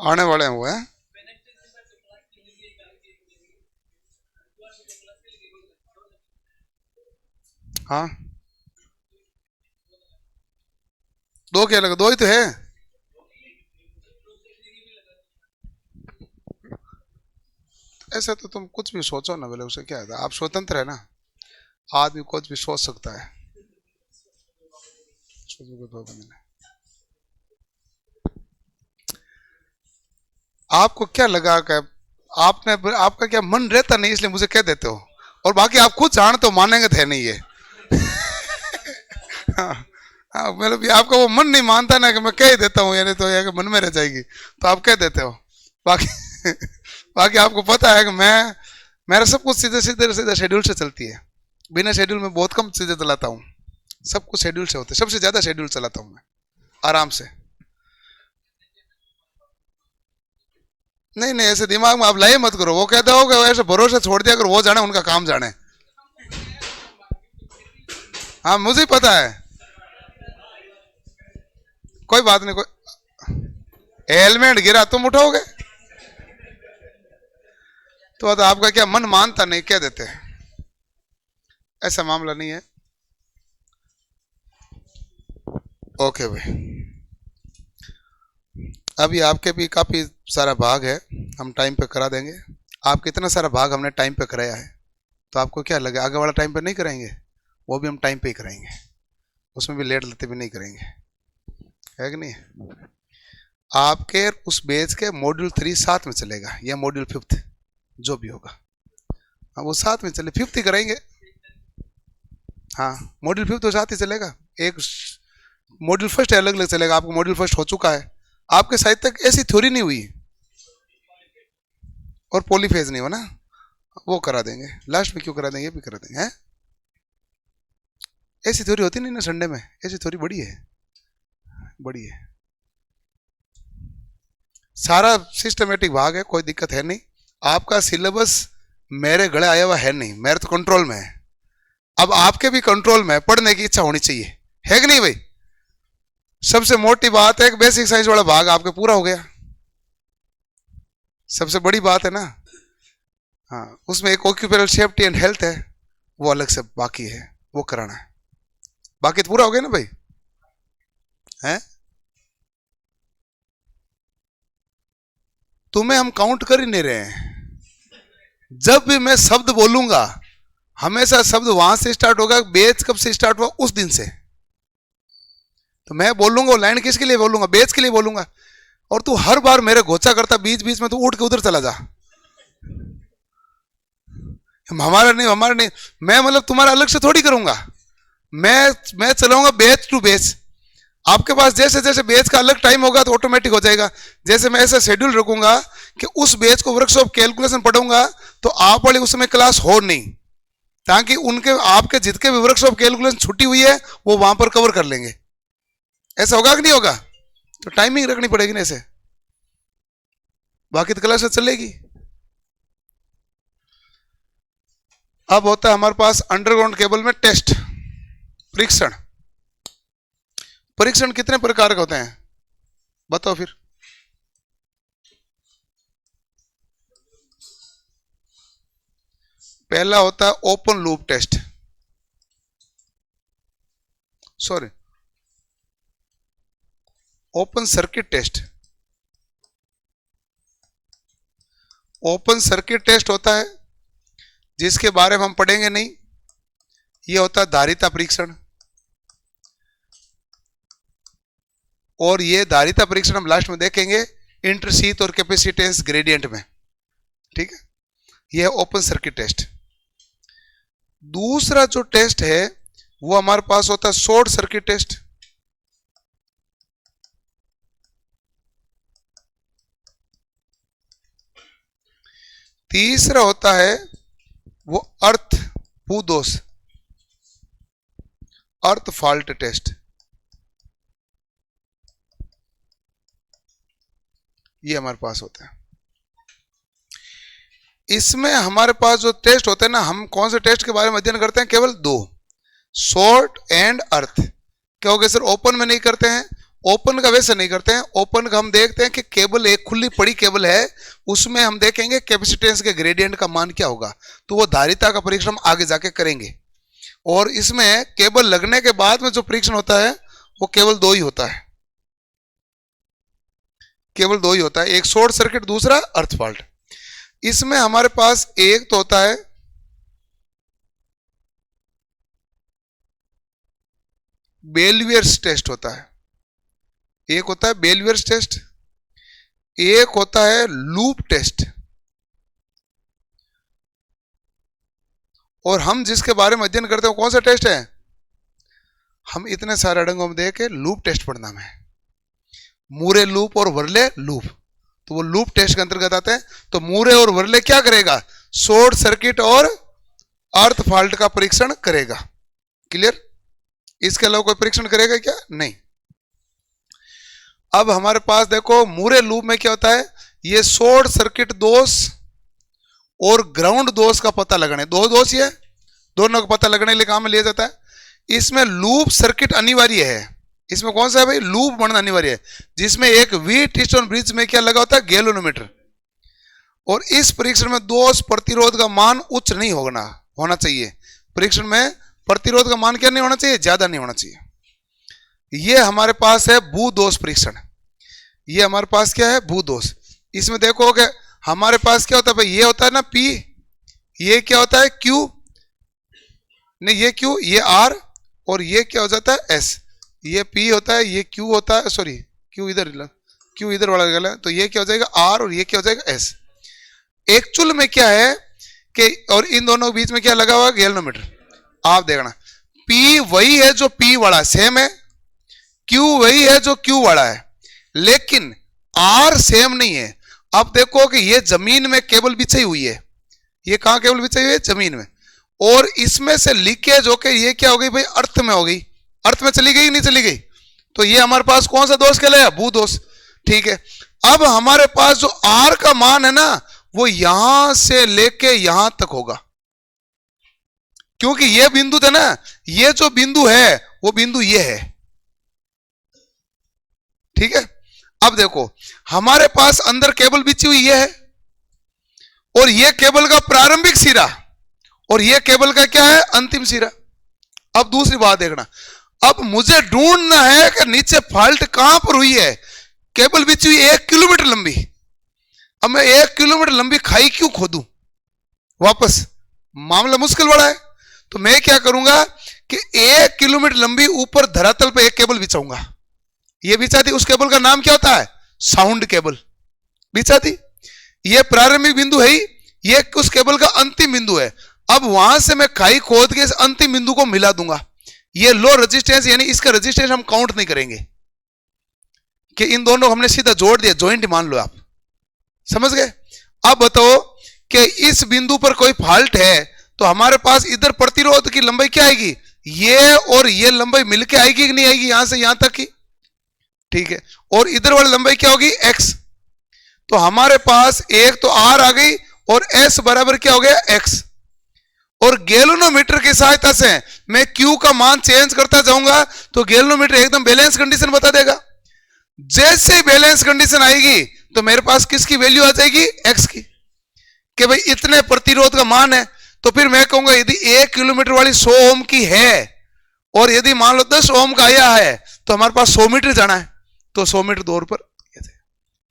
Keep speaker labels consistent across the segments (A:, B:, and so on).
A: आने वाले हैं वो है। हाँ, दो क्या लगा, दो ही तो है। ऐसे तो तुम कुछ भी सोचो ना, बोले उसे क्या है, आप स्वतंत्र है ना, आदमी कुछ भी सोच सकता है। आपको क्या लगा कि आपने, आपका क्या मन रहता नहीं इसलिए मुझे कह देते हो, और बाकी आप खुद जानते हो, मानेंगे थे नहीं ये। हाँ, हाँ, मतलब ये आपका वो मन नहीं मानता ना कि मैं कह ही देता हूँ, यानी तो ये मन में रह जाएगी, तो आप कह देते हो। बाकी बाकी आपको पता है कि मैं, मेरा सब कुछ सीधे सीधे सीधे शेड्यूल से चलती है। बिना शेड्यूल में बहुत कम चीजें चलाता हूँ, सब कुछ शेड्यूल से होते है, सबसे ज्यादा शेड्यूल चलाता हूँ मैं, आराम से। नहीं नहीं, ऐसे दिमाग में आप लाई मत करो, वो कहते हो कि ऐसे भरोसे छोड़ दिया अगर, वो जाने उनका काम जाने। हाँ मुझे पता है। कोई बात नहीं, कोई हेलमेट गिरा तुम उठोगे, तो आपका क्या मन मानता नहीं, कह देते हैं, ऐसा मामला नहीं है। ओके भाई, अभी आपके भी काफी सारा भाग है, हम टाइम पे करा देंगे। आप कितना सारा भाग हमने टाइम पे कराया है, तो आपको क्या लगे आगे वाला टाइम पे नहीं कराएंगे? वो भी हम टाइम पे ही कराएंगे, उसमें भी लेट लेते भी नहीं करेंगे, है कि नहीं? आपके उस बेच के मॉड्यूल 3 साथ में चलेगा, या मॉड्यूल 5 जो भी होगा, हाँ वो साथ में चले, 5 ही कराएंगे। हाँ, मॉड्यूल 5 तो साथ ही चलेगा, एक मॉड्यूल फर्स्ट अलग अलग चलेगा, आपको मॉड्यूल फर्स्ट हो चुका है, आपके साहित्य तक ऐसी थ्योरी नहीं हुई, और पॉलीफेज नहीं हो ना, वो करा देंगे लास्ट में, क्यों करा देंगे, ये भी करा देंगे हैं? ऐसी थ्योरी होती नहीं ना संडे में, ऐसी थ्योरी बड़ी है, बड़ी है, सारा सिस्टमेटिक भाग है, कोई दिक्कत है नहीं। आपका सिलेबस मेरे गले आया हुआ है नहीं, मेरे तो कंट्रोल में है, अब आपके भी कंट्रोल में है, पढ़ने की इच्छा होनी चाहिए, है कि नहीं भाई? सबसे मोटी बात है कि बेसिक साइंस वाला भाग आपके पूरा हो गया, सबसे बड़ी बात है ना। हाँ, उसमें एक ऑक्यूपेशनल सेफ्टी एंड हेल्थ है, वो अलग से बाकी है, वो कराना है, बाकी तो पूरा हो गया ना भाई, है? तुम्हें हम काउंट कर ही नहीं रहे हैं, जब भी मैं शब्द बोलूंगा हमेशा शब्द वहां से स्टार्ट होगा, बेच कब से स्टार्ट हुआ उस दिन से, तो मैं बोलूंगा वो लाइन किसके लिए बोलूंगा, बेच के लिए बोलूंगा, और तू हर बार मेरे घोचा करता बीच बीच में, तू उठ के उधर चला जा, हमारा नहीं हमारा नहीं, मैं मतलब तुम्हारा अलग से थोड़ी करूंगा, मैं चलाऊंगा बेच टू बेच, आपके पास जैसे जैसे बेच का अलग टाइम होगा तो ऑटोमेटिक हो जाएगा, जैसे मैं ऐसा शेड्यूल रखूंगा कि उस बेच को वर्कशॉप कैलकुलेशन पढ़ूंगा, तो आप वाली उस समय क्लास हो नहीं, ताकि उनके आपके जितने भी वर्कशॉप कैलकुलेशन छुट्टी हुई है वो वहां पर कवर कर लेंगे, ऐसा होगा कि नहीं होगा? तो टाइमिंग रखनी पड़ेगी ना ऐसे, बाकी तो क्लास चलेगी। अब होता है हमारे पास अंडरग्राउंड केबल में टेस्ट, परीक्षण। परीक्षण कितने प्रकार के होते हैं बताओ फिर? पहला होता है open loop test, sorry open circuit test. Open circuit test होता है जिसके बारे में हम पढ़ेंगे नहीं, ये होता है धारिता परीक्षण, और ये धारिता परीक्षण हम लास्ट में देखेंगे इंटरशीथ और कैपेसिटेंस ग्रेडियंट में, ठीक है? ये है ओपन सर्किट टेस्ट। दूसरा जो टेस्ट है वो हमारे पास होता है शॉर्ट सर्किट टेस्ट, तीसरा होता है वो अर्थ भूदोष, अर्थ फॉल्ट टेस्ट, ये हमारे पास होता है। इसमें हमारे पास जो टेस्ट होते हैं ना, हम कौन से टेस्ट के बारे में अध्ययन करते हैं? केवल दो, शॉर्ट एंड अर्थ। क्या हो गया सर, ओपन में नहीं करते हैं? ओपन का वैसे नहीं करते हैं। ओपन का हम देखते हैं कि केबल एक खुली पड़ी केबल है, उसमें हम देखेंगे कैपेसिटेंस के ग्रेडियंट का मान क्या होगा, तो वो धारिता का परीक्षण हम आगे जाके करेंगे। और इसमें केबल लगने के बाद में जो परीक्षण होता है वो केवल दो ही होता है, केवल दो ही होता है, एक शॉर्ट सर्किट, दूसरा अर्थ फॉल्ट। इसमें हमारे पास एक तो होता है बेलवियर्स टेस्ट होता है, एक होता है बेलवियर्स टेस्ट, एक होता है लूप टेस्ट। और हम जिसके बारे में अध्ययन करते हैं कौन सा टेस्ट है, हम इतने सारे अड़ंगों में देख के लूप टेस्ट पढ़ना है, मूरे लूप और वर्ले लूप, तो वो लूप टेस्ट के अंतर्गत आते हैं। तो मूरे और वर्ले क्या करेगा, शॉर्ट सर्किट और अर्थ फॉल्ट का परीक्षण करेगा। क्लियर? इसके अलावा कोई परीक्षण करेगा क्या? नहीं। अब हमारे पास देखो मूरे लूप में क्या होता है, ये शॉर्ट सर्किट दोष और ग्राउंड दोष का पता लगाने, दो दोष ये दोनों का पता लगाने के लिए काम में लिया जाता है। इसमें लूप सर्किट अनिवार्य है, इसमें कौन सा है भाई, लूप बनना अनिवार्य है, जिसमें एक व्हीटस्टोन ब्रिज में क्या लगा होता है, गैल्वेनोमीटर। और इस परीक्षण में दोष प्रतिरोध का मान उच्च नहीं होना चाहिए, परीक्षण में प्रतिरोध का मान क्या नहीं होना चाहिए, ज्यादा नहीं होना चाहिए। ये हमारे पास है भू दोष परीक्षण, ये हमारे पास क्या है, भू दोष। इसमें देखो कि हमारे पास क्या होता है भाई, ये होता है ना P, ये क्या होता है Q, नहीं ये Q, ये R, और ये क्या हो जाता है S। ये P होता है, ये Q होता है, सॉरी Q इधर वाला गला है, तो ये क्या हो जाएगा R और ये क्या हो जाएगा S। एक्चुअल में क्या है कि, और इन दोनों के बीच में क्या लगा हुआ है, गैल्वेनोमीटर। आप देखना P वही है जो P वाला सेम है, Q वही है जो Q वाला है, लेकिन R सेम नहीं है। अब देखो कि ये जमीन में केबल बिछाई हुई है, ये कहां केबल बिछाई हुई है, जमीन में, और इसमें से लीकेज होके ये क्या हो गई भाई, अर्थ में हो गई, अर्थ में चली गई नहीं चली गई, तो ये हमारे पास कौन सा दोष कहलाया, भू दोष। ठीक है, अब हमारे पास जो R का मान है ना, वो यहां से लेके यहां तक होगा, क्योंकि ये बिंदु था ना, ये जो बिंदु है वो बिंदु ये है। ठीक है, अब देखो हमारे पास अंदर केबल बिछी हुई ये है, और ये केबल का प्रारंभिक सिरा, और ये केबल का क्या है, अंतिम सिरा। अब दूसरी बात देखना, अब मुझे ढूंढना है कि नीचे फॉल्ट कहां पर हुई है। केबल बिछी हुई 1 किलोमीटर लंबी, अब मैं 1 किलोमीटर लंबी खाई क्यों खोदूं वापस, मामला मुश्किल बड़ा है। तो मैं क्या करूंगा कि 1 किलोमीटर लंबी ऊपर धरातल पे एक केबल बिछाऊंगा, ये बिछा दी, उस केबल का नाम क्या होता है, साउंड केबल बिछा दी। ये प्रारंभिक बिंदु है ही, ये उस केबल का अंतिम बिंदु है। अब वहां से मैं खाई खोद के इस अंतिम बिंदु को मिला दूंगा। ये लो रेजिस्टेंस, यानी इसका रेजिस्टेंस हम काउंट नहीं करेंगे कि इन दोनों हमने सीधा जोड़ दिया, जॉइंट मान लो आप, समझ गए। अब बताओ कि इस बिंदु पर कोई फॉल्ट है, तो हमारे पास इधर प्रतिरोध की लंबाई क्या आएगी, ये और ये लंबाई मिलके आएगी कि नहीं आएगी, यहां से यहां तक की। ठीक है, और इधर वाली लंबाई क्या होगी, x। तो हमारे पास एक तो R आ गई और S बराबर क्या हो गया, x। और गैल्वेनोमीटर की सहायता से मैं Q का मान चेंज करता जाऊंगा, तो गैल्वेनोमीटर एकदम बैलेंस कंडीशन बता देगा। जैसे बैलेंस कंडीशन आएगी तो मेरे पास किसकी वैल्यू आ जाएगी, x की, कि भाई इतने प्रतिरोध का मान है। तो फिर मैं कहूंगा यदि 1 किलोमीटर वाली 100 ओम की है, और यदि मान लो 10 ओम का आया है, तो हमारे पास 100 मीटर जाना है, तो 100 मीटर दूर पर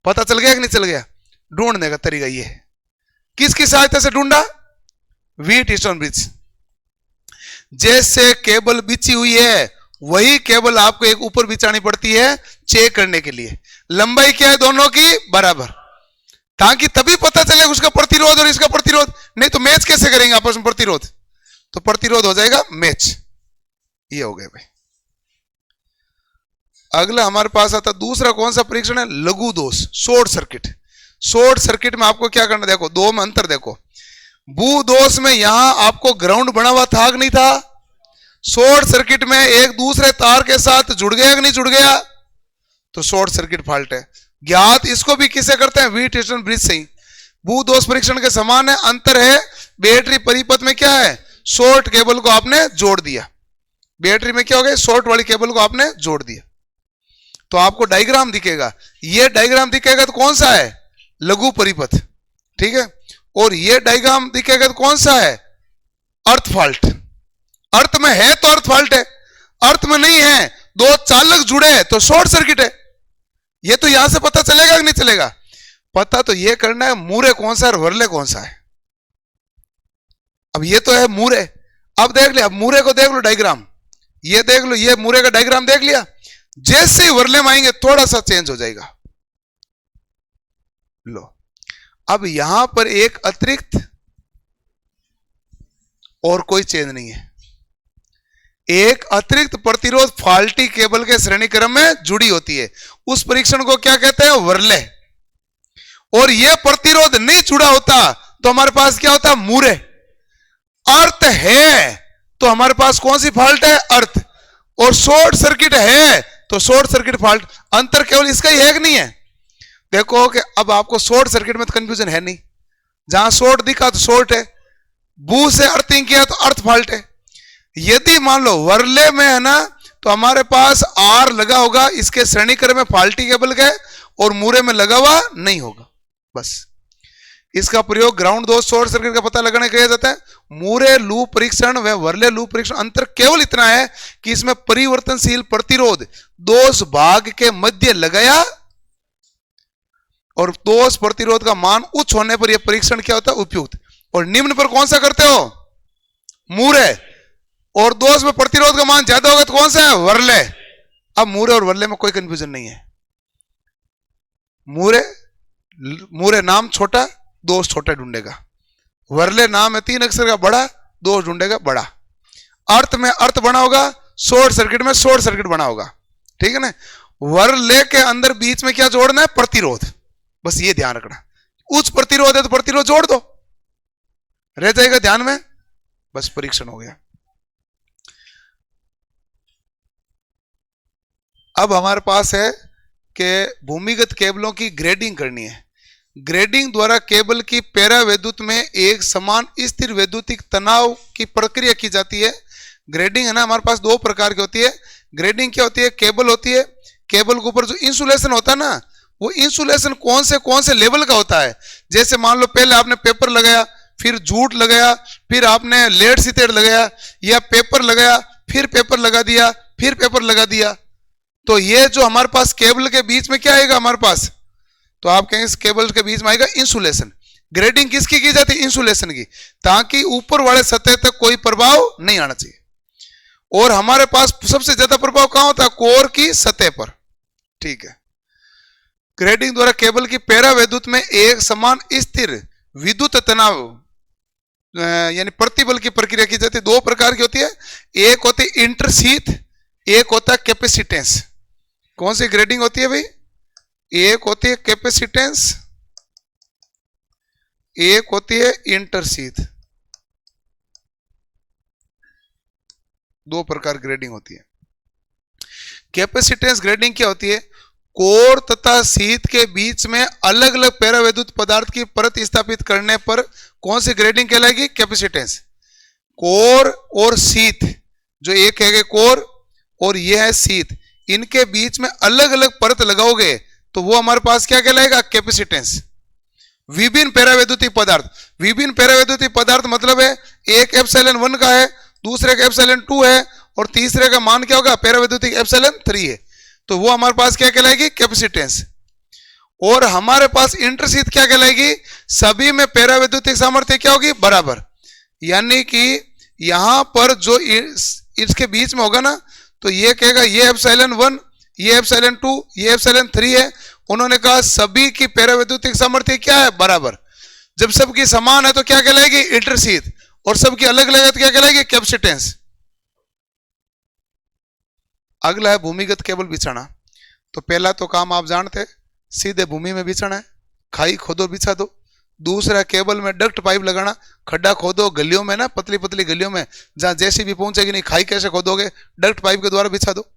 A: पता चल गया कि नहीं चल गया। ढूंढने का तरीका ये है, किसकी सहायता से ढूंढा, व्हीटस्टोन ब्रिज। जैसे केबल बिछी हुई है, वही केबल आपको एक ऊपर बिछानी पड़ती है चेक करने के लिए, लंबाई क्या है दोनों की बराबर, ताकि तभी पता चले उसका प्रतिरोध और इसका प्रतिरोध। नहीं तो मैच कैसे करेंगे आपस में प्रतिरोध, तो प्रतिरोध हो जाएगा मैच। ये हो गया भाई। अगला हमारे पास आता दूसरा कौन सा परीक्षण है, लघु दोष, शॉर्ट सर्किट। शॉर्ट सर्किट में आपको क्या करना, देखो दो में अंतर देखो। भू दोष में यहां आपको ग्राउंड बना हुआ था कि नहीं था, शॉर्ट सर्किट में एक दूसरे तार के साथ जुड़ गया कि नहीं जुड़ गया, तो शॉर्ट सर्किट फॉल्ट है। ज्ञात इसको भी किसे करते हैं, व्हीटस्टोन ब्रिज से ही। भू दोष परीक्षण के समान है, अंतर है बैटरी परिपथ में क्या है, शॉर्ट केबल को आपने जोड़ दिया। बैटरी में क्या हो गया, शॉर्ट वाली केबल को आपने जोड़ दिया। तो आपको डायग्राम दिखेगा, ये डायग्राम दिखेगा तो कौन सा है, लघु परिपथ, ठीक है। और ये डायग्राम दिखेगा तो कौन सा है, अर्थ फॉल्ट। अर्थ में है तो अर्थ फॉल्ट है, अर्थ में नहीं है, दो चालक जुड़े हैं तो शॉर्ट सर्किट है। ये तो यहां से पता चलेगा कि नहीं चलेगा, पता तो ये करना है मूरे कौन सा है और वर्ले कौन सा है। अब ये तो है मूरे, अब देख लिया, अब मूरे को देख लो डायग्राम, ये देख लो, ये मूरे का डायग्राम देख लिया, जैसे ही वर्ले में आएंगे थोड़ा सा चेंज हो जाएगा। लो, अब यहां पर एक अतिरिक्त और कोई चेंज नहीं है, एक अतिरिक्त प्रतिरोध फाल्टी केबल के श्रेणी क्रम में जुड़ी होती है, उस परीक्षण को क्या कहते हैं, वर्ले। और यह प्रतिरोध नहीं जुड़ा होता तो हमारे पास क्या होता है, मूरे। अर्थ है तो हमारे पास कौन सी फॉल्ट है, अर्थ। और शॉर्ट सर्किट है तो शॉर्ट सर्किट फॉल्ट। अंतर केवल इसका ही है कि नहीं है, देखो कि अब आपको शॉर्ट सर्किट में तो कंफ्यूजन है नहीं, जहां शॉर्ट दिखा तो शॉर्ट है, बू से अर्थिंग किया तो अर्थ फॉल्ट है। यदि मान लो वर्ले में है ना, तो हमारे पास आर लगा होगा इसके श्रेणी क्रम में फाल्टी केबल के, और मूरे में लगा हुआ नहीं होगा। बस इसका प्रयोग ग्राउंड दोष शॉर्ट सर्किट का पता लगाने किया जाता है। मूरे लूप परीक्षण व वर्ले लूप परीक्षण अंतर केवल इतना है कि इसमें परिवर्तनशील प्रतिरोध दोष भाग के मध्य लगाया, और दोष प्रतिरोध का मान उच्च होने पर यह परीक्षण क्या होता है, उपयुक्त। और निम्न पर कौन सा करते हो, मूरे। और दोष में प्रतिरोध का मान ज्यादा होगा तो कौन सा है, वर्ले। अब मूरे और वर्ले में कोई कंफ्यूजन नहीं है, मूरे नाम छोटा, दोष छोटा ढूंढेगा। वर्ले नाम है 3 अक्षर का बड़ा, दोष ढूंढेगा बड़ा। अर्थ में अर्थ बना होगा, शॉर्ट सर्किट में शॉर्ट सर्किट बना होगा, ठीक है ना। वर्ले के अंदर बीच में क्या जोड़ना है, प्रतिरोध, बस ये ध्यान रखना। उच्च प्रतिरोध है तो प्रतिरोध जोड़ दो, रह जाएगा ध्यान में, बस परीक्षण हो गया। अब हमारे पास है कि भूमिगत केबलों की ग्रेडिंग करनी है। ग्रेडिंग द्वारा केबल की पैरा वैद्युत में एक समान स्थिर वैद्युतिक तनाव की प्रक्रिया की जाती है। ग्रेडिंग है ना, हमारे पास 2 प्रकार की होती है। ग्रेडिंग क्या होती है, केबल होती है, केबल के ऊपर जो इंसुलेशन होता है ना, वो इंसुलेशन कौन से लेवल का होता है। जैसे मान लो पहले आपने पेपर लगाया, फिर जूट लगाया, फिर आपने लेड सीतेड लगाया, या पेपर लगाया, फिर पेपर लगा दिया, फिर पेपर लगा दिया, तो ये जो हमारे पास केबल के बीच में क्या आएगा हमारे पास, तो आप कहेंगे इस केबल के बीच में आएगा इंसुलेशन। ग्रेडिंग किसकी की जाती है, इंसुलेशन की, ताकि ऊपर वाले सतह तक कोई प्रभाव नहीं आना चाहिए। और हमारे पास सबसे ज्यादा प्रभाव कहां होता है, कोर की सतह पर, ठीक है। ग्रेडिंग द्वारा केबल की पैरा वैद्युत में एक समान स्थिर विद्युत तनाव यानी प्रतिबल की प्रक्रिया की जाती है। 2 प्रकार की होती है, एक होती है इंटरशीथ, एक होता है कैपेसिटेंस। कौन सी ग्रेडिंग होती है भाई, एक होती है कैपेसिटेंस, एक होती है इंटरशीथ। 2 प्रकार ग्रेडिंग होती है। कैपेसिटेंस ग्रेडिंग क्या होती है, कोर तथा शीथ के बीच में अलग अलग पैरावैद्युत पदार्थ की परत स्थापित करने पर कौन सी ग्रेडिंग कहलाएगी, कैपेसिटेंस। कोर और शीथ, जो एक है कोर और ये है शीथ, इनके बीच में अलग अलग परत लगाओगे तो वो हमारे पास क्या कहलाएगा, कैपेसिटेंस। विभिन्न पैरावैद्युतिक पदार्थ, विभिन्न पैरावैद्युतिक पदार्थ मतलब है एक एप्सिलॉन 1 का है, दूसरे का एप्सिलॉन 2 है, और तीसरे का मान क्या होगा, पैरावैद्युतिक एप्सिलॉन 3 है, तो वो हमारे पास क्या कहलाएगी, कैपेसिटेंस। और हमारे पास इंटरशीथ क्या कहलाएगी, सभी में पैरावैद्युतिक सामर्थ्य क्या होगी, बराबर। यानी कि यहां पर जो इसके बीच में होगा ना, तो ये कहेगा ये एप्सिलॉन 1, ये एप्सिलॉन 2, ये एप्सिलॉन 3 है। उन्होंने कहा सभी की पैरावैद्युतिक सामर्थ्य क्या है, बराबर। जब सबकी समान है तो क्या कहलाएगी, इंटरशीथ, और सबकी अलग अलग है तो क्या कहलाएगी, कैपेसिटेंस। अगला है भूमिगत केबल बिछाना। तो पहला तो काम आप जानते, सीधे भूमि में बिछाना है, खाई खोदो बिछा दो। दूसरा केबल में डक्ट पाइप लगाना, खड्डा खोदो गलियों में ना, पतली पतली गलियों में जहां जैसी भी पहुंचेगी नहीं, खाई कैसे खोदोगे, डक्ट पाइप के द्वारा बिछा दो।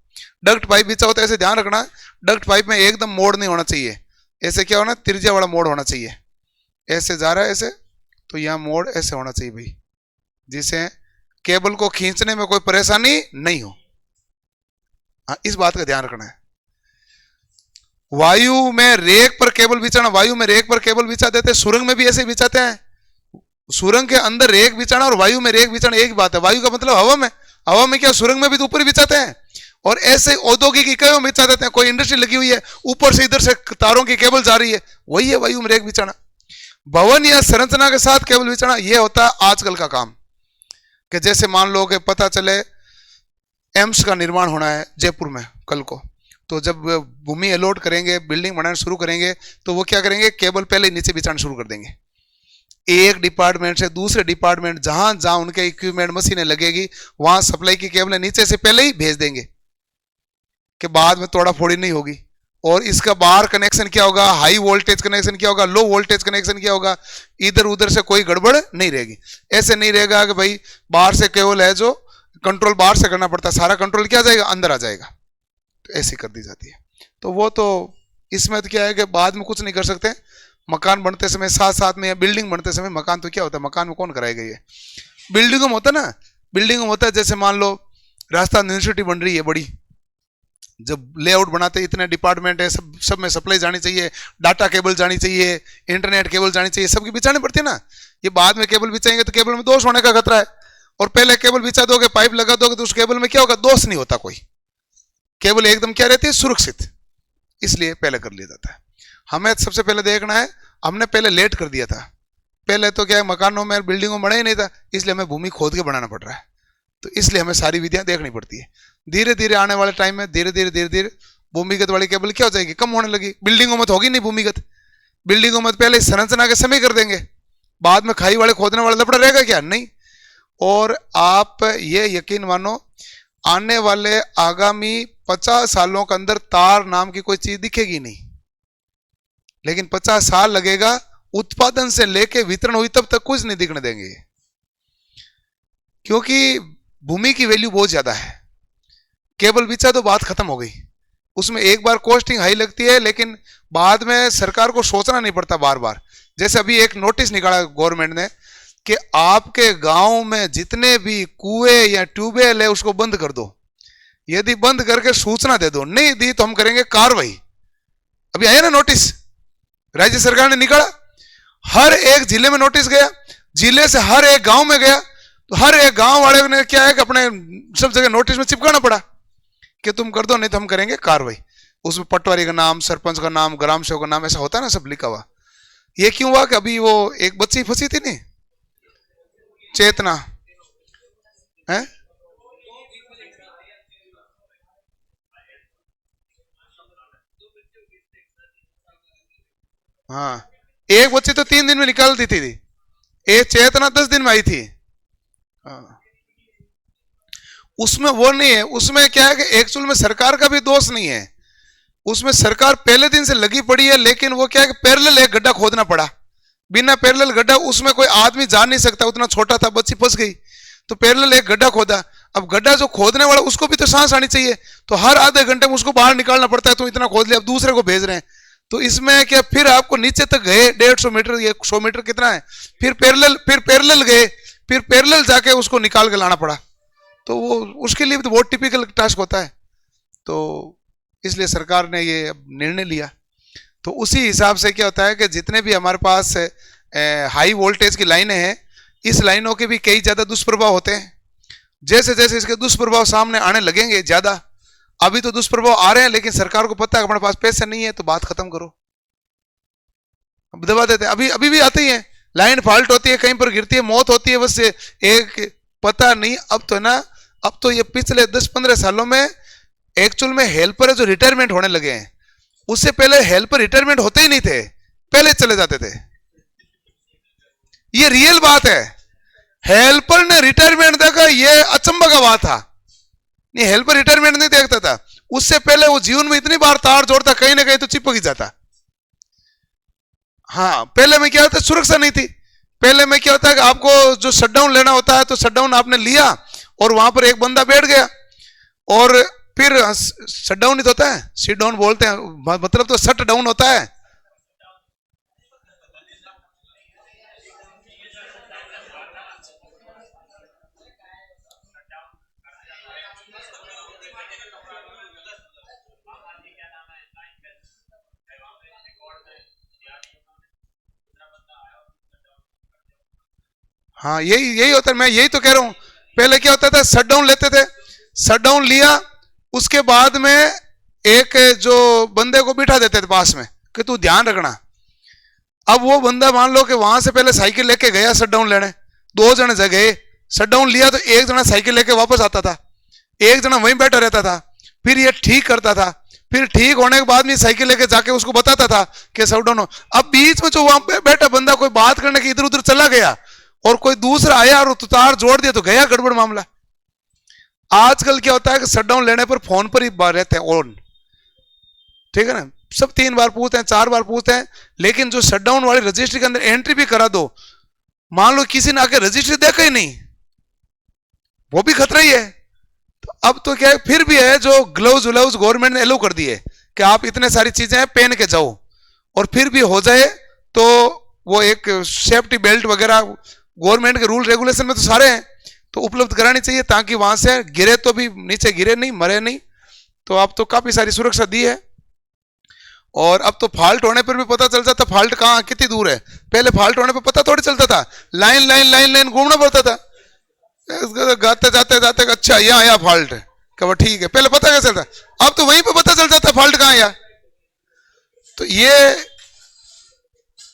A: डक्ट पाइप बिछाओ तो ऐसे ध्यान रखना, डक्ट पाइप में एकदम मोड़ नहीं होना चाहिए, ऐसे क्या होना, तिरछा वाला मोड़ होना चाहिए। ऐसे जा रहा है ऐसे, तो यहाँ मोड़ ऐसे होना चाहिए भाई, जिससे केबल को खींचने में कोई परेशानी नहीं हो। हाँ, इस बात का ध्यान रखना है। वायु में रेक पर केबल बिछाना, वायु में रेक पर केबल बिछा देते, सुरंग में भी ऐसे बिछाते हैं। सुरंग के अंदर रेक बिछाना और वायु में रेक बिछाना एक बात है। वायु का मतलब हवा में, हवा में क्या, सुरंग में भी तो ऊपर ही बिछाते हैं। और ऐसे औद्योगिक इकाइयों में बिछा देते हैं, कोई इंडस्ट्री लगी हुई है, ऊपर से इधर से तारों की केबल जा रही है, वही है वायु में रेक बिछाना। भवन या संरचना के साथ केबल बिछाना, यह होता है आजकल का काम। कि जैसे मान लो कि पता चले एम्स का निर्माण होना है जयपुर में कल को, तो जब भूमि अलॉट करेंगे, बिल्डिंग बनाना शुरू करेंगे, तो वो क्या करेंगे, केबल पहले नीचे बिछाना शुरू कर देंगे। एक डिपार्टमेंट से दूसरे डिपार्टमेंट, जहां जहां उनके इक्विपमेंट मशीनें लगेगी, वहां सप्लाई की केबलें नीचे से पहले ही भेज देंगे कि बाद में तोड़ा फोड़ी नहीं होगी। और इसका बाहर कनेक्शन क्या होगा, हाई वोल्टेज कनेक्शन क्या होगा, लो वोल्टेज कनेक्शन क्या होगा, इधर उधर से कोई गड़बड़ नहीं रहेगी। ऐसे नहीं रहेगा कि भाई बाहर से केबल है जो कंट्रोल बाहर से करना पड़ता है, सारा कंट्रोल क्या जाएगा, अंदर आ जाएगा। तो ऐसी कर दी जाती है। तो वो तो इसमें तो क्या है कि बाद में कुछ नहीं कर सकते। मकान बनते समय साथ साथ में, बिल्डिंग बनते समय, मकान तो क्या होता है, मकान में कौन कराएगा ये, बिल्डिंगों में होता है ना, बिल्डिंगों में होता है। जैसे मान लो राजस्थान यूनिवर्सिटी बन रही है बड़ी, जब लेआउट बनाते इतने डिपार्टमेंट है, सब में सप्लाई जानी चाहिए, डाटा केबल जानी चाहिए, इंटरनेट केबल जानी चाहिए, सबकी बिछानी पड़ती है ना। ये बाद में केबल बिछाएंगे तो केबल में दोष होने का खतरा है। और पहले केबल बिछा दोगे, पाइप लगा दोगे, तो उस केबल में क्या होगा, दोष नहीं होता कोई, केबल एकदम क्या रहती है, सुरक्षित। इसलिए पहले कर लिया जाता है। हमें सबसे पहले देखना है, हमने पहले लेट कर दिया था। पहले तो क्या है, मकानों में बिल्डिंगों में बना ही नहीं था, इसलिए हमें भूमि खोद के बनाना पड़ रहा है। तो इसलिए हमें सारी विधियां देखनी पड़ती है। धीरे धीरे आने वाले टाइम में धीरे धीरे धीरे धीरे भूमिगत वाली केबल क्या हो जाएगी, कम होने लगी। बिल्डिंगों में तो होगी नहीं भूमिगत, बिल्डिंगों में पहले संरचना के समय कर देंगे, बाद में खाई वाले खोदने वाला लफड़ा रहेगा क्या, नहीं। और आप ये यकीन मानो, आने वाले आगामी 50 सालों के अंदर तार नाम की कोई चीज दिखेगी नहीं। लेकिन 50 साल लगेगा, उत्पादन से लेके वितरण हुई तब तक कुछ नहीं दिखने देंगे, क्योंकि भूमि की वैल्यू बहुत ज्यादा है। केबल बिछा तो बात खत्म हो गई, उसमें एक बार कॉस्टिंग हाई लगती है, लेकिन बाद में सरकार को सोचना नहीं पड़ता बार बार। जैसे अभी एक नोटिस निकाला गवर्नमेंट ने कि आपके गांव में जितने भी कुएं या ट्यूबवेल है उसको बंद कर दो, यदि बंद करके सूचना दे दो, नहीं दी तो हम करेंगे कार्रवाई। अभी आया ना नोटिस, राज्य सरकार ने निकाला, हर एक जिले में नोटिस गया, जिले से हर एक गांव में गया, तो हर एक गांव वाले ने क्या है कि अपने सब जगह नोटिस में चिपकाना पड़ा कि तुम कर दो, नहीं तो हम करेंगे कार्रवाई। उसमें पटवारी का नाम, सरपंच का नाम, ग्राम सेवक का नाम, ऐसा होता है ना, सब लिखा हुआ। ये क्यों हुआ कि अभी वो एक बच्ची फंसी थी नहीं, चेतना है, हाँ, एक बच्ची तो 3 दिन में निकाल दी थी, एक चेतना 10 दिन में आई थी। हाँ। उसमें वो नहीं है, उसमें क्या है कि एक्चुअल में सरकार का भी दोष नहीं है, उसमें सरकार पहले दिन से लगी पड़ी है, लेकिन वो क्या है कि पैरेलल एक गड्ढा खोदना पड़ा। बिना पैरेलल गड्ढा, उसमें कोई आदमी जा नहीं सकता, उतना छोटा था, बच्ची फंस गई, तो पैरेलल एक गड्ढा खोदा। अब गड्ढा जो खोदने वाला उसको भी तो सांस आनी चाहिए, तो हर आधे घंटे में उसको बाहर निकालना पड़ता है, तो इतना खोद लिया, अब दूसरे को भेज रहे हैं। तो इसमें क्या, फिर आपको नीचे तक गए 150 मीटर, ये 100 मीटर कितना है, फिर पैरेलल गए, फिर पैरेलल जाके उसको निकाल के लाना पड़ा। तो वो उसके लिए तो बहुत टिपिकल टास्क होता है। तो इसलिए सरकार ने ये निर्णय लिया। तो उसी हिसाब से क्या होता है कि जितने भी हमारे पास हाई वोल्टेज की लाइनें हैं, इस लाइनों के भी कई ज्यादा दुष्प्रभाव होते हैं। जैसे जैसे इसके दुष्प्रभाव सामने आने लगेंगे ज्यादा, अभी तो दुष्प्रभाव आ रहे हैं, लेकिन सरकार को पता है हमारे पास पैसे नहीं है, तो बात खत्म करो, अब दबा देते हैं। अभी अभी भी आते ही है, लाइन फॉल्ट होती है, कहीं पर गिरती है, मौत होती है, बस एक पता नहीं। अब तो ना, अब तो ये पिछले 10-15 सालों में एक्चुअल में हेल्पर जो रिटायरमेंट होने लगे हैं, उससे पहले हेल्पर रिटायरमेंट होते ही नहीं थे, पहले चले जाते थे। ये रियल बात है, हेल्पर ने रिटायरमेंट देखा, ये अचंभा का बात था। नहीं, हेल्पर रिटायरमेंट नहीं देखता था, उससे पहले वो जीवन में इतनी बार तार जोड़ता, कहीं ना कहीं तो चिपक ही जाता। हाँ, पहले में क्या होता, सुरक्षा नहीं थी। पहले में क्या होता है कि आपको जो शटडाउन लेना होता है, तो शटडाउन आपने लिया और वहां पर एक बंदा बैठ गया, और फिर शटडाउन नहीं तो होता है, सीट डाउन बोलते हैं, मतलब तो शट डाउन होता है। हाँ यही यही होता है, मैं यही तो कह रहा हूं। पहले क्या होता था, शट डाउन लेते थे, शट डाउन लिया, उसके बाद में एक जो बंदे को बिठा देते थे पास में कि तू ध्यान रखना। अब वो बंदा मान लो कि वहां से पहले साइकिल लेके गया शट डाउन लेने, 2 जने जगह शट डाउन लिया तो एक जना साइकिल लेके वापस आता था, एक जना वहीं बैठा रहता था, फिर ये ठीक करता था, फिर ठीक होने के बाद में साइकिल लेके जाके उसको बताता था कि शट डाउन हो। अब बीच में जो वहां पे बैठा बंदा कोई बात करने के इधर उधर चला गया और कोई दूसरा आया और तार जोड़ दिया तो गया गड़बड़ मामला। आजकल क्या होता है कि शट डाउन लेने पर फोन पर ही रहते हैं ऑन, ठीक है ना, सब 3 बार पूछते हैं 4 बार पूछते हैं, लेकिन जो शट डाउन वाली रजिस्ट्री के अंदर एंट्री भी करा दो, मान लो किसी ने आके रजिस्ट्री देखा ही नहीं, वो भी खतरा ही है। तो अब तो क्या है, फिर भी है जो ग्लव्स व्लव्स गवर्नमेंट ने अलाउ कर दिए कि आप इतने सारी चीजें पहन के जाओ, और फिर भी हो जाए तो वो एक सेफ्टी बेल्ट वगैरह गवर्नमेंट के रूल रेगुलेशन में तो सारे हैं, तो उपलब्ध करानी चाहिए ताकि वहां से गिरे तो भी नीचे गिरे नहीं, मरे नहीं। तो अब तो काफी सारी सुरक्षा दी है। और अब तो फॉल्ट होने पर भी पता चल जाता फॉल्ट कहां कितनी दूर है। पहले फॉल्ट होने पर पता थोड़ी चलता था, लाइन लाइन लाइन लाइन घूमना पड़ता था, गाते जाते जाते अच्छा यहाँ यहाँ फॉल्ट है, कब ठीक है, पहले पता कैसे चलता, अब तो वहीं पे पता चल जाता फॉल्ट कहां है। तो ये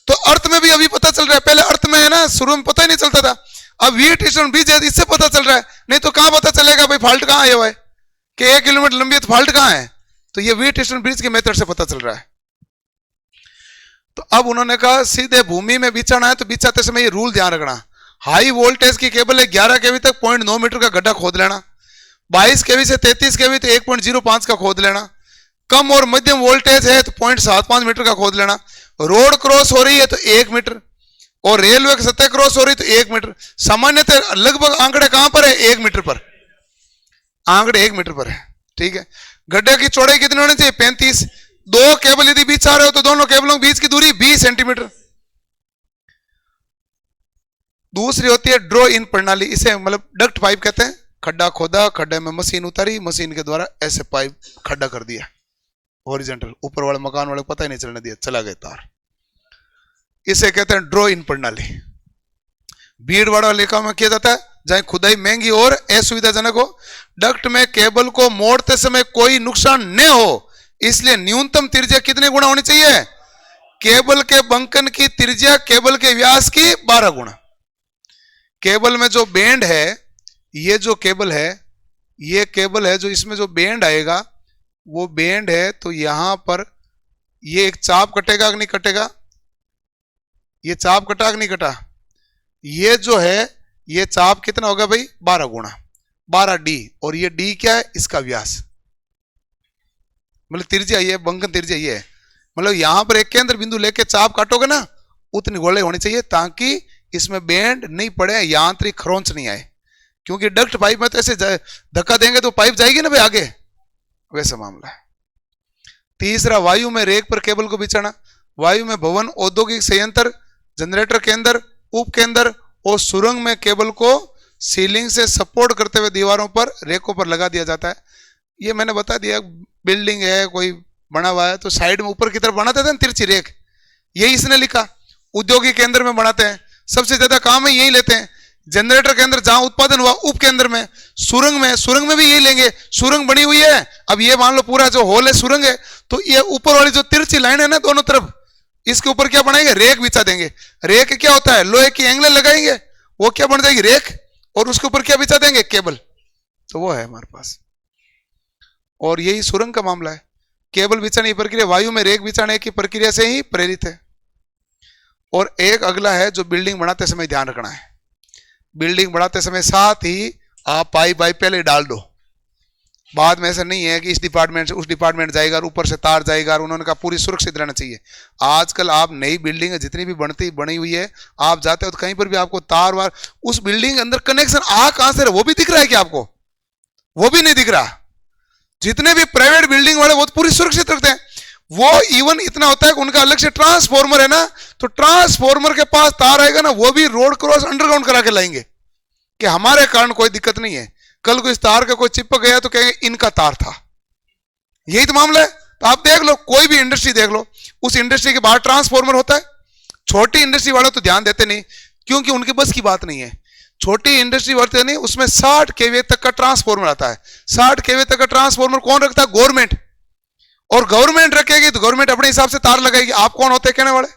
A: तो अर्थ में भी अभी पता चल रहा है, पहले अर्थ में है ना शुरू में पता ही नहीं चलता था, अब वीर स्टेशन ब्रिज है इससे पता चल रहा है, नहीं तो कहां पता चलेगा भाई फॉल्ट कहां आया हुआ है, कि 1 किलोमीटर लंबी है तो फॉल्ट कहां है। तो ये वीर स्टेशन ब्रिज के मेथड से पता चल रहा है। तो अब उन्होंने कहा सीधे भूमि में बिछाना है तो बिछाते समय ये रूल ध्यान रखना, हाई वोल्टेज की केबल है 11 केवी तक 0.9 मीटर का गड्ढा खोद लेना, 22 केवी से 33 केवी तो 1.05 का खोद लेना, कम और मध्यम वोल्टेज है तो 0.75 मीटर का खोद लेना, रोड क्रॉस हो रही है तो 1 मीटर, और रेलवे की सतह क्रॉस हो रही तो 1 मीटर। सामान्यतः लगभग आंकड़े कहां पर है, 1 मीटर पर, आंकड़े 1 मीटर पर है, ठीक है। गड्ढे की चौड़ाई कितनी होनी चाहिए, 35। 2 केबल यदि बिछा रहे हो तो दोनों केबलों के बीच की दूरी 20 सेंटीमीटर। दूसरी होती है ड्रॉ इन प्रणाली, इसे मतलब डक्ट पाइप कहते हैं, खड्डा खोदा, खड्डे में मशीन उतारी, मशीन के द्वारा ऐसे पाइप खड्डा कर दिया हॉरिजॉन्टल, ऊपर वाले मकान वाले को पता ही नहीं चलने दिया, चला गया तार, इसे कहते हैं ड्रॉ इन प्रणाली। भीड़ वाला इलाका में किया जाता है जहां खुदाई महंगी और असुविधाजनक हो, डक्ट में केबल को मोड़ते समय कोई नुकसान न हो, इसलिए न्यूनतम त्रिज्या कितने गुना होनी चाहिए, केबल के बंकन की त्रिज्या केबल के व्यास की 12 गुना। केबल में जो बैंड है, ये जो केबल है, ये केबल है जो इसमें जो बैंड आएगा वो बैंड है, तो यहां पर ये एक चाप कटेगा कि नहीं कटेगा, ये चाप कटा कि नहीं कटा, ये जो है ये चाप कितना होगा भाई 12 गुना 12 डी, और ये डी क्या है, इसका व्यास, मतलब त्रिज्या ये बंकन त्रिज्या ये है, मतलब यहां पर एक केंद्र बिंदु लेके चाप काटोगे ना उतनी गोले होनी चाहिए ताकि इसमें बैंड नहीं पड़े, यांत्रिक खरोंच नहीं आए, क्योंकि डक्ट पाइप में तो ऐसे धक्का देंगे तो पाइप जाएगी ना भाई आगे, वैसा मामला है। तीसरा वायु में रेक पर केबल को बिछाना, वायु में भवन, औद्योगिक संयंत्र, जनरेटर केंद्र, उप केंद्र और सुरंग में केबल को सीलिंग से सपोर्ट करते हुए दीवारों पर रेकों पर लगा दिया जाता है। ये मैंने बता दिया, बिल्डिंग है कोई बना हुआ है तो साइड में ऊपर की तरफ बनाते थे ना तिरछी रेख, यही इसने लिखा। औद्योगिक केंद्र में बनाते हैं, सबसे ज्यादा काम है यही लेते हैं। जनरेटर केंद्र जहां उत्पादन हुआ उप केंद्र में, सुरंग में भी यही लेंगे। सुरंग बनी हुई है, अब ये मान लो पूरा जो होल है सुरंग है, तो ये ऊपर वाली जो तिरछी लाइन है ना दोनों तरफ, इसके ऊपर क्या बनाएंगे, रेक बिछा देंगे। रेक क्या होता है, लोहे की एंगल लगाएंगे, वो क्या बन जाएगी रेक, और उसके ऊपर क्या बिछा देंगे, केबल। तो वो है हमारे पास, और यही सुरंग का मामला है। केबल बिछाने की प्रक्रिया वायु में रेक बिछाने की प्रक्रिया से ही प्रेरित है। और एक अगला है जो बिल्डिंग बनाते समय ध्यान रखना है, बिल्डिंग बनाते समय साथ ही आप पाइप पहले डाल दो, बाद में ऐसा नहीं है कि इस डिपार्टमेंट से उस डिपार्टमेंट जाएगा और ऊपर से तार जाएगा, और उन्होंने कहा पूरी सुरक्षित रहना चाहिए। आजकल आप नई बिल्डिंग है जितनी भी बनी हुई है, आप जाते हो तो कहीं पर भी आपको तार वार, उस बिल्डिंग के अंदर कनेक्शन कहां से वो भी दिख रहा है कि आपको, वो भी नहीं दिख रहा। जितने भी प्राइवेट बिल्डिंग वाले वो तो पूरी सुरक्षित रखते हैं, वो इवन इतना होता है कि उनका अलग से ट्रांसफॉर्मर है ना, तो ट्रांसफॉर्मर के पास तार आएगा ना, वो भी रोड क्रॉस अंडरग्राउंड करा के लाएंगे कि हमारे कारण कोई दिक्कत नहीं है, कल को इस तार का कोई चिपक गया तो कहेंगे इनका तार था। यही तो मामला है। तो आप देख लो, कोई भी इंडस्ट्री देख लो, उस इंडस्ट्री के बाहर ट्रांसफॉर्मर होता है। छोटी इंडस्ट्री वाले तो ध्यान देते नहीं, क्योंकि उनके बस की बात नहीं है। छोटी इंडस्ट्री वर्त नहीं, उसमें 60 केवीए तक का ट्रांसफॉर्मर आता है। 60 केवीए तक का ट्रांसफॉर्मर कौन रखता है? गवर्नमेंट। और गवर्नमेंट रखेगी तो गवर्नमेंट अपने हिसाब से तार लगाएगी, आप कौन होते हैं कहने वाले?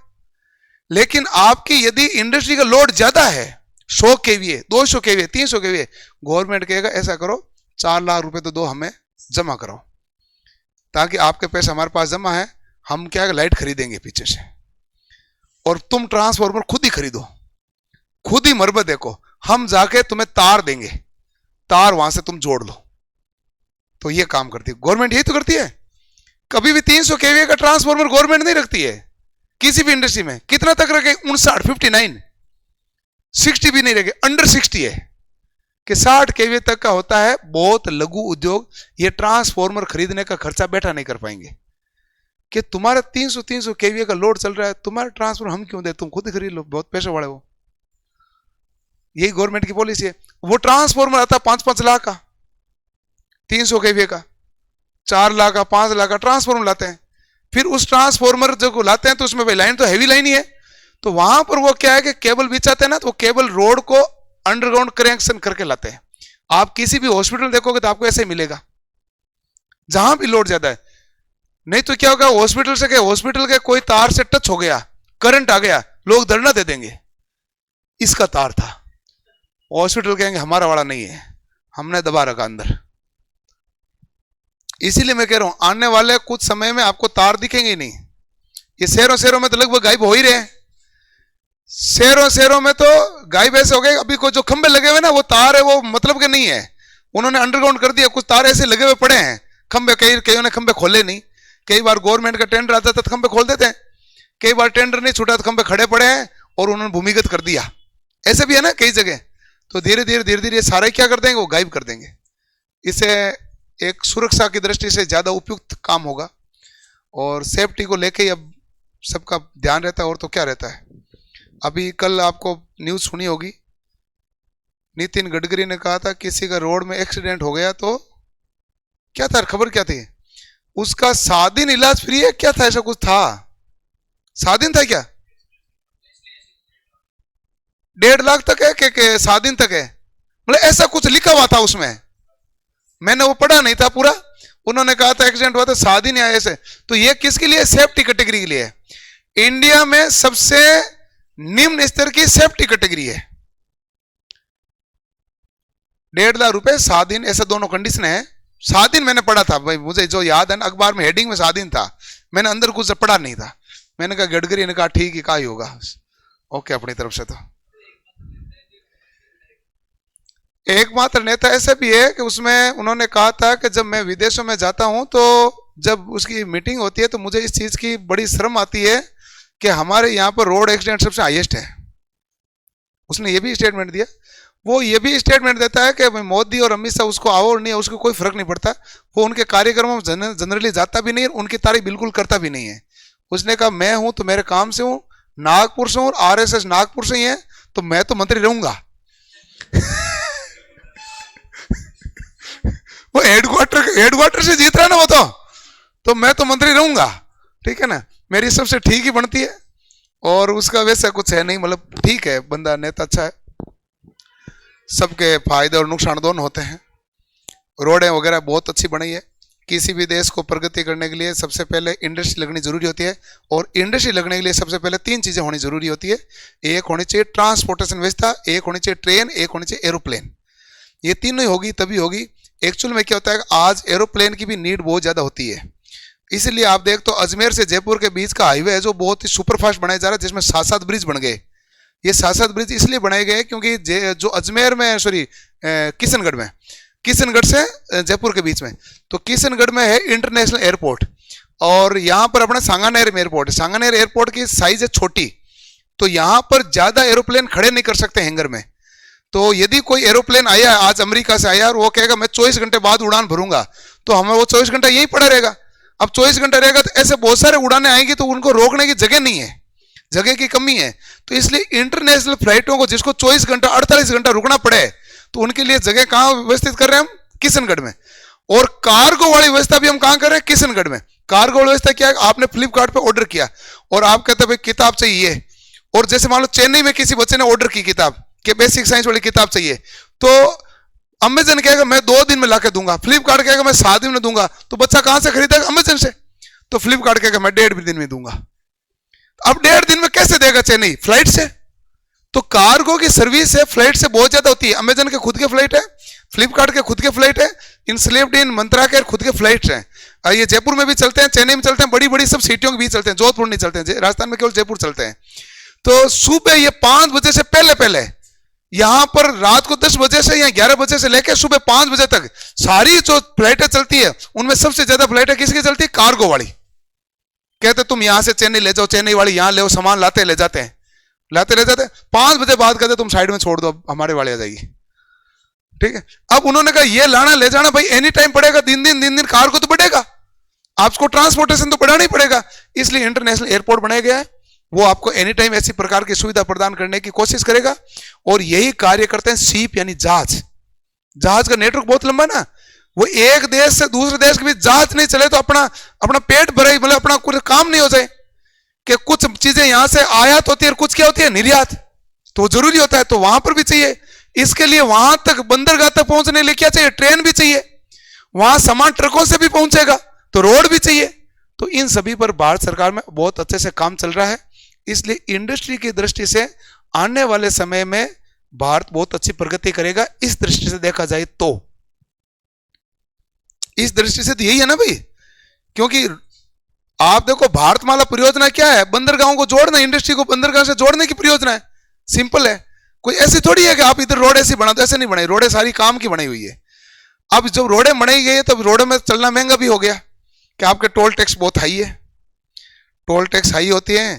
A: लेकिन आपकी यदि इंडस्ट्री का लोड ज्यादा है, 100 केवीए, 200 केवीए, 300 केवीए, गवर्नमेंट कहेगा ऐसा करो 4 लाख रुपए तो दो, हमें जमा करो, ताकि आपके पैसे हमारे पास जमा है, हम क्या लाइट खरीदेंगे पीछे से, और तुम ट्रांसफॉर्मर खुद ही खरीदो, खुद ही मरम्मत देखो, हम जाके तुम्हें तार देंगे, तार वहां से तुम जोड़ लो। तो ये काम करती है गवर्नमेंट, यही तो करती है। कभी भी 300 केवीए का ट्रांसफॉर्मर गवर्नमेंट नहीं रखती है किसी भी इंडस्ट्री में। कितना तक रखे? 59, 59, 60 भी नहीं रखे, अंडर 60 है कि 60 केवीए तक का होता है। बहुत लघु उद्योग ये ट्रांसफॉर्मर खरीदने का खर्चा बैठा नहीं कर पाएंगे कि तुम्हारा 300 केवीए का लोड चल रहा है, तुम्हारा ट्रांसफॉर्मर हम क्यों दे, तुम खुद खरीद लो, बहुत पैसे वाले हो। यही गवर्नमेंट की पॉलिसी है। वो ट्रांसफॉर्मर आता है 5-5 लाख का, 300 केवीए का, 4 लाख का, 5 लाख का ट्रांसफॉर्मर लाते हैं। फिर उस ट्रांसफॉर्मर जो लाते हैं तो उसमें भाई लाइन तो हैवी लाइन ही है, तो वहां पर वो क्या है कि केबल बिछाते हैं ना, तो वो केबल रोड को अंडरग्राउंड कनेक्शन करके लाते हैं। आप किसी भी हॉस्पिटल देखोगे तो आपको ऐसे ही मिलेगा, जहां भी लोड ज्यादा है। नहीं तो क्या होगा, हॉस्पिटल के कोई तार से टच हो गया, करंट आ गया, लोग धरना दे देंगे, इसका तार था। हॉस्पिटल कहेंगे हमारा वाला नहीं है, हमने दबा रखा अंदर। इसीलिए मैं कह रहा हूं आने वाले कुछ समय में आपको तार दिखेंगे ही नहीं। ये शहरों में तो लगभग गायब हो ही रहे हैं। शहरों में तो गायब ऐसे हो गए। अभी को जो खंबे लगे हुए ना, वो तार है, वो मतलब के नहीं है, उन्होंने अंडरग्राउंड कर दिया। कुछ तार ऐसे लगे हुए पड़े हैं खंबे, कईयों ने खंबे खोले नहीं। कई बार गवर्नमेंट का टेंडर आता था तो खंबे खोल देते हैं, कई बार टेंडर नहीं छूटा तो खंबे खड़े पड़े हैं और उन्होंने भूमिगत कर दिया। ऐसे भी है ना कई जगह। तो धीरे धीरे सारे क्या कर देंगे, वो गायब कर देंगे। इससे एक सुरक्षा की दृष्टि से ज्यादा उपयुक्त काम होगा, और सेफ्टी को लेके ही अब सबका ध्यान रहता है। और तो क्या रहता है, अभी कल आपको न्यूज सुनी होगी, नितिन गडकरी ने कहा था किसी का रोड में एक्सीडेंट हो गया तो क्या था, खबर क्या थी, उसका 7 दिन इलाज फ्री है, क्या था, ऐसा कुछ था, 7 दिन था क्या, 1.5 लाख तक है कि 7 दिन तक है, मतलब ऐसा कुछ लिखा हुआ था उसमें। मैंने वो पढ़ा नहीं था पूरा। उन्होंने कहा था एक्सीडेंट हुआ था 7 दिन या ऐसे। तो ये किसके लिए? सेफ्टी कैटेगरी के लिए है। इंडिया में सबसे निम्न स्तर की सेफ्टी कैटेगरी है। 1.5 लाख रुपए 7 दिन, ऐसे दोनों कंडीशन है। 7 दिन मैंने पढ़ा था भाई, मुझे जो याद है ना, अखबार में हेडिंग में 7 दिन था, मैंने अंदर कुछ पढ़ा नहीं था। मैंने कहा गडकरी ने कहा ठीक है, क्या ही होगा, ओके अपनी तरफ से। तो एकमात्र नेता ऐसा भी है कि उसमें उन्होंने कहा था कि जब मैं विदेशों में जाता हूं तो जब उसकी मीटिंग होती है तो मुझे इस चीज की बड़ी शर्म आती है कि हमारे यहाँ पर रोड एक्सीडेंट सबसे हाईएस्ट है। उसने ये भी स्टेटमेंट दिया। वो ये भी स्टेटमेंट देता है कि मोदी और अमित शाह उसको आओ और नहीं आओ उसको कोई फर्क नहीं पड़ता, वो उनके कार्यक्रमों में जनरली जाता भी नहीं है, उनकी तारीफ बिल्कुल करता भी नहीं है। उसने कहा मैं हूं तो मेरे काम से हूं, नागपुर से हूं, RSS नागपुर से ही है, तो मैं तो मंत्री रहूंगा। वो हेडक्वार्टर से जीत रहा है ना वो, तो मैं तो मंत्री रहूंगा, ठीक है ना, मेरी सबसे ठीक ही बनती है। और उसका वैसा कुछ है नहीं, मतलब ठीक है, बंदा नेता अच्छा है, सबके फायदे और नुकसान दोनों होते हैं। रोडें वगैरह बहुत अच्छी बनाई है। किसी भी देश को प्रगति करने के लिए सबसे पहले इंडस्ट्री लगनी जरूरी होती है, और इंडस्ट्री लगने के लिए सबसे पहले 3 चीजें होनी जरूरी होती है। एक होनी चाहिए ट्रांसपोर्टेशन व्यवस्था, एक होनी चाहिए ट्रेन, एक होनी चाहिए एरोप्लेन। ये तीनों ही होगी तभी होगी। एक्चुअल में क्या होता है, आज एरोप्लेन की भी नीड बहुत ज्यादा होती है। इसलिए आप देख तो अजमेर से जयपुर के बीच का हाईवे है जो बहुत ही सुपरफास्ट बनाया जा रहा है, जिसमें 7-7 ब्रिज बन गए। ये 7-7 ब्रिज इसलिए बनाए गए क्योंकि जो अजमेर में किशनगढ़ से जयपुर के बीच में, तो किशनगढ़ में है इंटरनेशनल एयरपोर्ट, और यहाँ पर अपना सांगानेर में एयरपोर्ट है। सांगानेर एयरपोर्ट की साइज है छोटी, तो यहाँ पर ज्यादा एरोप्लेन खड़े नहीं कर सकते हैंगर में। तो यदि कोई एरोप्लेन आया आज अमेरिका से आया और वो कहेगा मैं 24 घंटे बाद उड़ान भरूंगा, तो हमें वो 24 घंटा यही पड़ा रहेगा। अब 24 घंटा रहेगा तो ऐसे बहुत सारे उड़ानें आएंगी, तो उनको रोकने की जगह नहीं है, जगह की कमी है। तो इसलिए इंटरनेशनल फ्लाइटों को जिसको 24 घंटा 48 घंटा रुकना पड़े, तो उनके लिए जगह कहां व्यवस्थित कर रहे हैं हम? किशनगढ़ में। और कार्गो वाली व्यवस्था भी हम कहां कर रहे हैं? किशनगढ़ में। कार्गो व्यवस्था क्या है, आपने फ्लिपकार्ट पे ऑर्डर किया और आप कहते हैं भाई किताब चाहिए, और जैसे मान लो चेन्नई में किसी बच्चे ने ऑर्डर की किताब कि बेसिक साइंस वाली किताब चाहिए, तो अमेजन कहेगा मैं 2 दिन में लाके दूंगा, फ्लिपकार्ट कहेगा मैं 7 दिन में दूंगा, तो बच्चा कहां से खरीदेगा? अमेजन से। तो फ्लिपकार्ट कहेगा मैं 1.5 दिन में दूंगा। अब 1.5 दिन में कैसे देगा चेन्नई? फ्लाइट से। तो कार्गो की सर्विस है फ्लाइट से बहुत ज्यादा होती है। अमेजन के खुद के फ्लाइट है, फ्लिपकार्ट के खुद के फ्लाइट है, इंस्लेव्ड इन मंत्रा के खुद के फ्लाइट हैं। ये जयपुर में भी चलते हैं, चेन्नई में चलते हैं, बड़ी बड़ी सब सिटियों के भी चलते हैं, जोधपुर नहीं चलते हैं, राजस्थान में केवल जयपुर चलते हैं। तो सुबह ये 5 बजे से पहले पहले यहां पर रात को 10 बजे से या 11 बजे से लेकर सुबह 5 बजे तक सारी जो फ्लाइटें चलती है, उनमें सबसे ज्यादा फ्लाइटें किसकी चलती है? कार्गो वाली। कहते तुम यहां से चेन्नई ले जाओ, चेन्नई वाली यहां ले, सामान लाते ले जाते हैं, लाते ले जाते हैं। 5 बजे बाद कहते तुम साइड में छोड़ दो, हमारे वाले आ जाएगी। ठीक है। अब उन्होंने कहा ये लाना ले जाना भाई एनी टाइम पड़ेगा, दिन दिन कार्गो तो बढ़ेगा, आपको ट्रांसपोर्टेशन तो बढ़ाना ही पड़ेगा। इसलिए इंटरनेशनल एयरपोर्ट बनाया गया है, वो आपको एनी टाइम ऐसी प्रकार की सुविधा प्रदान करने की कोशिश करेगा। और यही कार्य करते हैं शिप यानी जहाज। जहाज का नेटवर्क बहुत लंबा ना, वो एक देश से दूसरे देश के बीच जहाज नहीं चले तो अपना पेट भरे, मतलब अपना कुछ काम नहीं हो जाए। कि कुछ चीजें यहां से आयात होती है और कुछ क्या होती है? निर्यात। तो जरूरी होता है, तो वहां पर भी चाहिए। इसके लिए वहां तक बंदरगाह तक पहुंचने लिए क्या चाहिए? ट्रेन भी चाहिए। वहां सामान ट्रकों से भी पहुंचेगा तो रोड भी चाहिए। तो इन सभी पर भारत सरकार में बहुत अच्छे से काम चल रहा है। इसलिए इंडस्ट्री की दृष्टि से आने वाले समय में भारत बहुत अच्छी प्रगति करेगा। इस दृष्टि से देखा जाए तो, इस दृष्टि से तो यही है ना भाई। क्योंकि आप देखो भारतमाला परियोजना क्या है? बंदरगाहों को जोड़ना, इंडस्ट्री को बंदरगाह से जोड़ने की परियोजना है। सिंपल है, कोई ऐसी थोड़ी है कि आप इधर रोड ऐसी बना दो, ऐसे नहीं बनाई। रोडें सारी काम की बनाई हुई है। अब जब रोडें बनाई गई है तब रोडों में चलना महंगा भी हो गया कि आपके टोल टैक्स बहुत हाई है। टोल टैक्स हाई होती है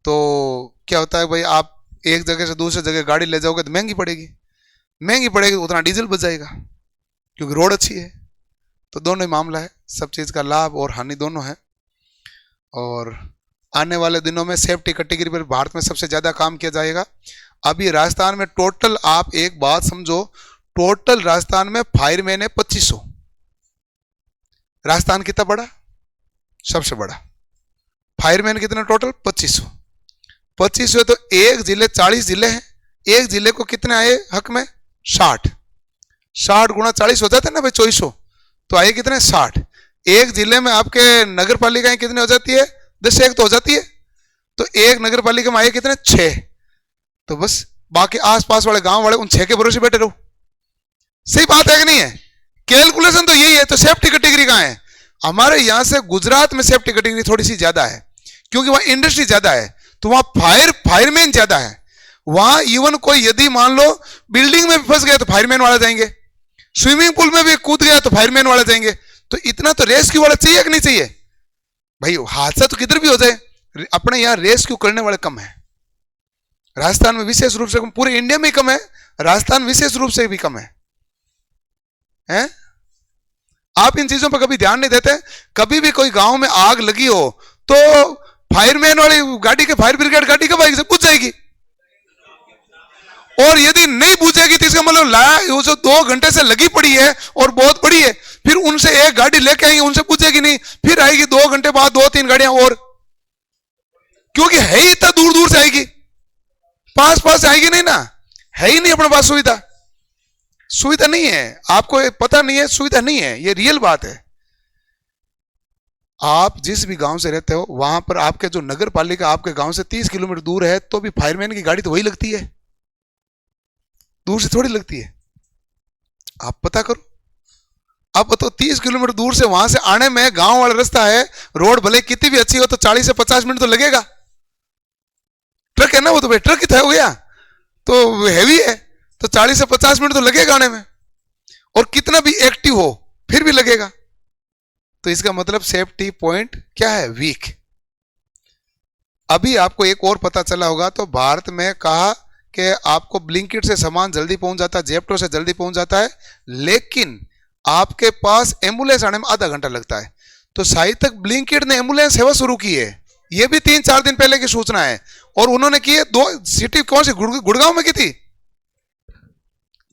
A: तो क्या होता है भाई, आप एक जगह से दूसरी जगह गाड़ी ले जाओगे तो महंगी पड़ेगी, महंगी पड़ेगी तो उतना डीजल बच जाएगा, क्योंकि रोड अच्छी है। तो दोनों ही मामला है, सब चीज़ का लाभ और हानि दोनों है। और आने वाले दिनों में सेफ्टी कैटेगरी पर भारत में सबसे ज़्यादा काम किया जाएगा। अभी राजस्थान में टोटल, आप एक बात समझो, टोटल राजस्थान में फायरमैन है 2500। राजस्थान कितना बड़ा? सबसे बड़ा। फायरमैन कितना टोटल? 2500। 2500 तो एक जिले 40 जिले हैं, एक जिले को कितने आए हक में? 60। 60 गुणा 40 हो जाता है ना भाई, 2400। तो आए कितने? 60। एक जिले में आपके नगर पालिकाएं कितनी हो जाती है? 10 एक तो हो जाती है। तो एक नगर पालिका में आए कितने? 6। तो बस बाकी आसपास वाले गांव वाले उन 6 के भरोसे बैठे रहो। सही बात है कि नहीं है? कैलकुलेशन तो यही है। तो सेफ्टी कैटेगरी कहां है? हमारे यहां से गुजरात में सेफ्टी कैटेगरी थोड़ी सी ज्यादा है, क्योंकि वहां इंडस्ट्री ज्यादा है, तो वहां फायरमैन ज्यादा है। वहां इवन कोई यदि मान लो बिल्डिंग में भी फंस गया तो फायरमैन वाला जाएंगे, स्विमिंग पूल में भी कूद गया तो फायरमैन वाला जाएंगे। तो इतना तो रेस्क्यू वाला चाहिए कि नहीं चाहिए भाई? हादसा तो किधर भी हो जाए, अपने यहां रेस्क्यू करने वाले कम है। राजस्थान में विशेष रूप से, पूरे इंडिया में कम है, राजस्थान विशेष रूप से भी कम है, हैं? आप इन चीजों पर कभी ध्यान नहीं देते। कभी भी कोई गांव में आग लगी हो तो फायरमैन वाली गाड़ी के, फायर ब्रिगेड गाड़ी कब आएगी? बुझ जाएगी। और यदि नहीं बुझेगी तो इसका मतलब वो जो 2 घंटे से लगी पड़ी है और बहुत बड़ी है, फिर उनसे एक गाड़ी लेके आएंगे, उनसे बुझेगी नहीं, फिर आएगी 2 घंटे बाद 2-3 गाड़ियां और, क्योंकि है ही इतना दूर दूर से आएगी, पास पास आएगी नहीं ना, है ही नहीं अपने पास सुविधा। सुविधा नहीं है, आपको पता नहीं है, सुविधा नहीं है, ये रियल बात है। आप जिस भी गांव से रहते हो वहां पर आपके जो नगर पालिका आपके गांव से 30 किलोमीटर दूर है, तो भी फायरमैन की गाड़ी तो वही लगती है, दूर से थोड़ी लगती है। आप पता करो। अब तो 30 किलोमीटर दूर से वहां से आने में गांव वाला रास्ता है, रोड भले कितनी भी अच्छी हो तो 40 से 50 मिनट तो लगेगा। ट्रक है ना, वो तो भाई ट्रक ही था, हो गया तो हैवी है, तो 40 से 50 मिनट तो लगेगा आने में। और कितना भी एक्टिव हो फिर भी लगेगा। तो इसका मतलब सेफ्टी पॉइंट क्या है? वीक। अभी आपको एक और पता चला होगा, तो भारत में कहा कि आपको ब्लिंकिट से सामान जल्दी पहुंच जाता है, जेप्टो से जल्दी पहुंच जाता है, लेकिन आपके पास एम्बुलेंस आने में आधा घंटा लगता है। तो शायद तक ब्लिंकिट ने एम्बुलेंस सेवा शुरू की है, यह भी 3-4 दिन पहले की सूचना है। और उन्होंने की है 2 सिटी, कौन सी? गुड़गांव में की थी,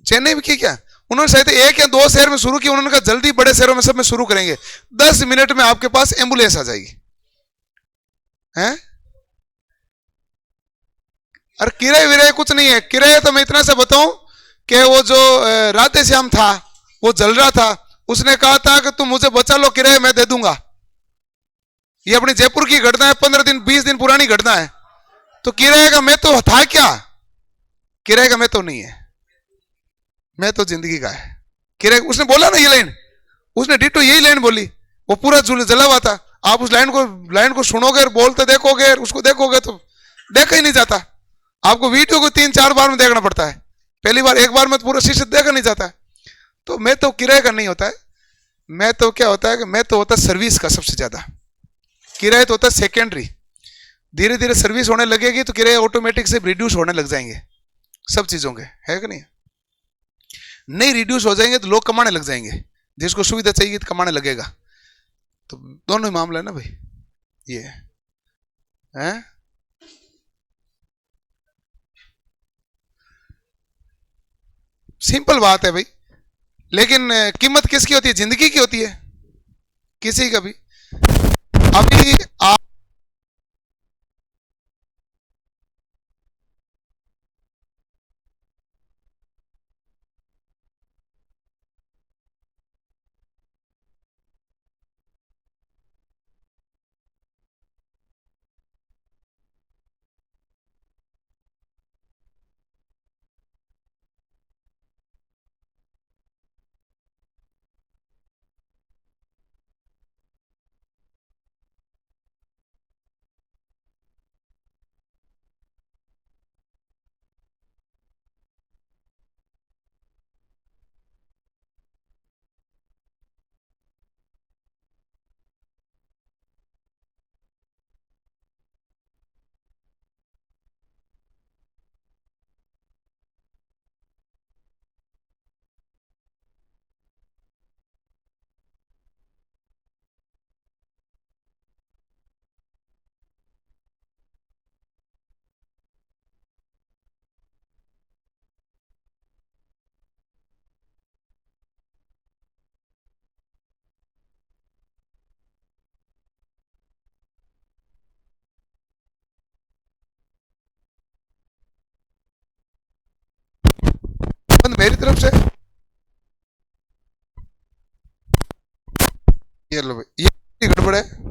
A: चेन्नई में की क्या? उन्होंने शायद 1 या 2 शहर में शुरू की। उन्होंने कहा जल्दी बड़े शहरों में सब में शुरू करेंगे, 10 मिनट में आपके पास एम्बुलेंस आ जाएगी, हैं? अरे किराए विराए कुछ नहीं है। किराए तो मैं इतना सा बताऊं कि वो जो राधे श्याम था वो जल रहा था, उसने कहा था कि तुम मुझे बचा लो, किराए मैं दे दूंगा। ये अपनी जयपुर की घटना है, 15 दिन 20 दिन पुरानी घटना है। तो किराए का मैं तो था क्या? किराए का मैं तो नहीं है, मैं तो जिंदगी का है। किराए उसने बोला ना ये लाइन, उसने डिटो यही लाइन बोली। वो पूरा जला हुआ था। आप उस लाइन को सुनोगे और बोलते देखोगे, उसको देखोगे तो देखा ही नहीं जाता। आपको वीडियो को 3-4 बार में देखना पड़ता है, पहली बार एक बार में तो पूरा शीशे देखा नहीं जाता है। तो मैं तो किराए का नहीं होता है। मैं तो क्या होता है कि मैं तो होता सर्विस का सबसे ज्यादा। किराए तो होता है सेकेंडरी। धीरे धीरे सर्विस होने लगेगी तो किराए ऑटोमेटिक से रिड्यूस होने लग जाएंगे सब चीजों के, है कि नहीं? नहीं रिड्यूस हो जाएंगे तो लोग कमाने लग जाएंगे, जिसको सुविधा चाहिए तो कमाने लगेगा। तो दोनों ही मामला है ना भाई, ये है। सिंपल बात है भाई। लेकिन कीमत किसकी होती है? जिंदगी की होती है, किसी का भी। अभी आप मेरी तरफ से ये लो भाई, ये गड़बड़ है।